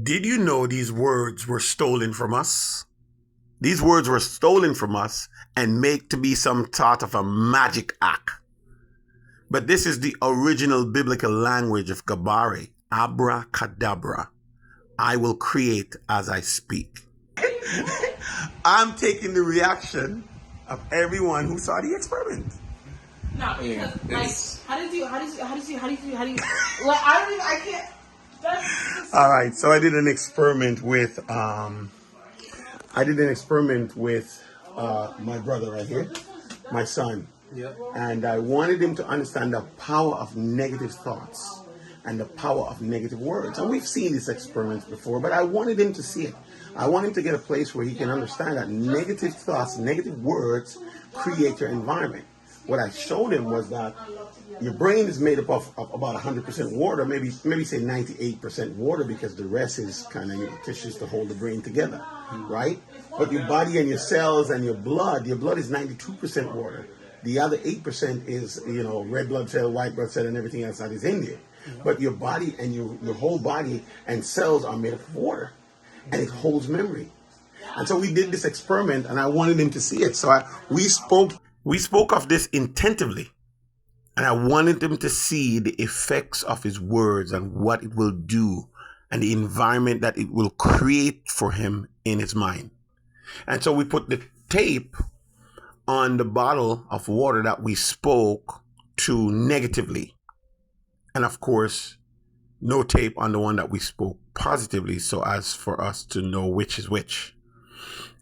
Did you know these words were stolen from us? These words were stolen from us and made to be some sort of a magic act. But this is the original biblical language of Gabare, abracadabra. I will create as I speak. I'm taking the reaction of everyone who saw the experiment. No, because how did you, like, I can't, All right, so I did an experiment with, my brother right here, my son. Yep. And I wanted him to understand the power of negative thoughts and the power of negative words. And we've seen these experiments before, but I wanted him to see it. I want him to get a place where he can understand that negative thoughts, negative words create your environment. What I showed him was that your brain is made up of about 100% water, maybe say 98% water, because the rest is kind of tissues to hold the brain together, right? But your body and your cells and your blood is 92% water. The other 8% is, red blood cell, white blood cell, and everything else that is in there. But your body and your whole body and cells are made of water, and it holds memory. And so we did this experiment, and I wanted him to see it. So we spoke of this intentively, and I wanted him to see the effects of his words and what it will do and the environment that it will create for him in his mind. And so we put the tape on the bottle of water that we spoke to negatively. And of course, no tape on the one that we spoke positively, so as for us to know which is which.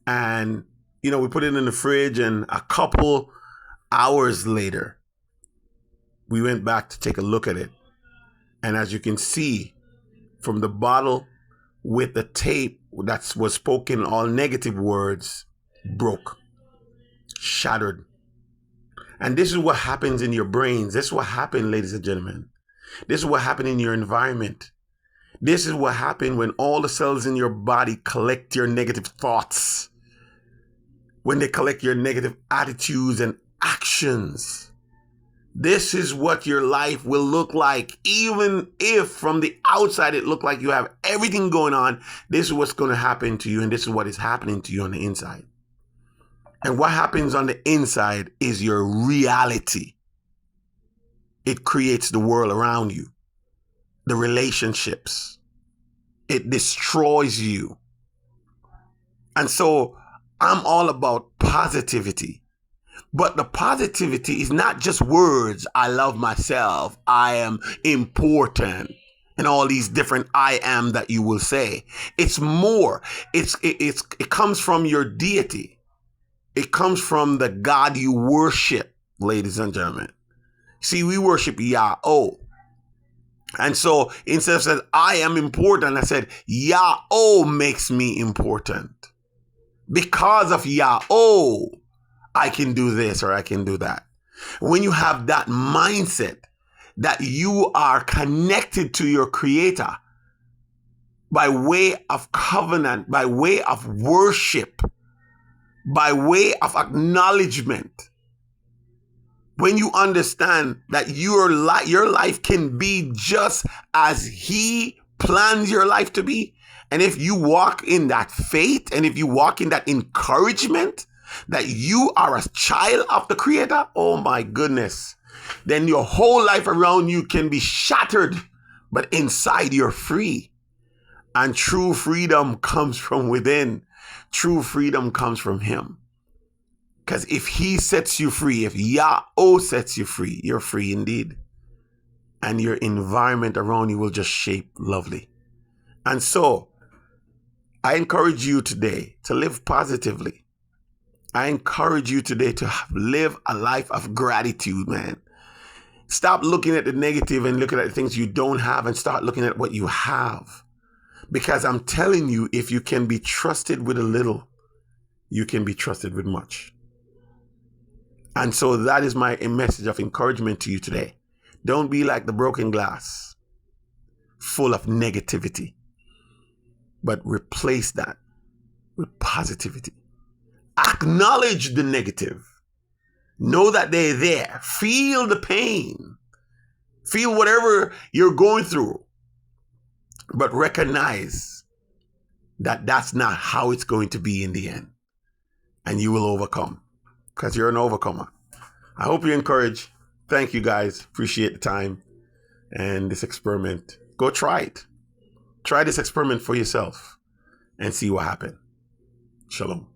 And, we put it in the fridge, and a couple hours later, we went back to take a look at it. And as you can see from the bottle with the tape that was spoken, all negative words broke, shattered. And this is what happens in your brains. This is what happened, ladies and gentlemen. This is what happened in your environment. This is what happened when all the cells in your body collect your negative thoughts, when they collect your negative attitudes and actions. This is what your life will look like. Even if from the outside it looked like you have everything going on, this is what's going to happen to you, and this is what is happening to you on the inside. And what happens on the inside is your reality. It creates the world around you, the relationships. It destroys you. And so I'm all about positivity. But the positivity is not just words. I love myself. I am important. And all these different I am that you will say. It's more. It comes from your deity. It comes from the God you worship, ladies and gentlemen. See, we worship Ya'oh. And so instead of saying, I am important, I said, Ya'oh makes me important. Because of Ya'oh, I can do this or I can do that. When you have that mindset that you are connected to your Creator by way of covenant, by way of worship, by way of acknowledgement, when you understand that your life can be just as He plans your life to be, and if you walk in that faith, and if you walk in that encouragement that you are a child of the Creator, oh my goodness, then your whole life around you can be shattered, but inside you're free. And true freedom comes from within. True freedom comes from Him. Because if He sets you free, if Ya'oh sets you free, you're free indeed. And your environment around you will just shape lovely. And so, I encourage you today to live positively. I encourage you today to live a life of gratitude, man. Stop looking at the negative and looking at the things you don't have, and start looking at what you have. Because I'm telling you, if you can be trusted with a little, you can be trusted with much. And so that is my message of encouragement to you today. Don't be like the broken glass, full of negativity, but replace that with positivity. Acknowledge the negative. Know that they're there. Feel the pain. Feel whatever you're going through. But recognize that that's not how it's going to be in the end. And you will overcome because you're an overcomer. I hope you're encouraged. Thank you guys. Appreciate the time and this experiment. Go try it. Try this experiment for yourself and see what happens. Shalom.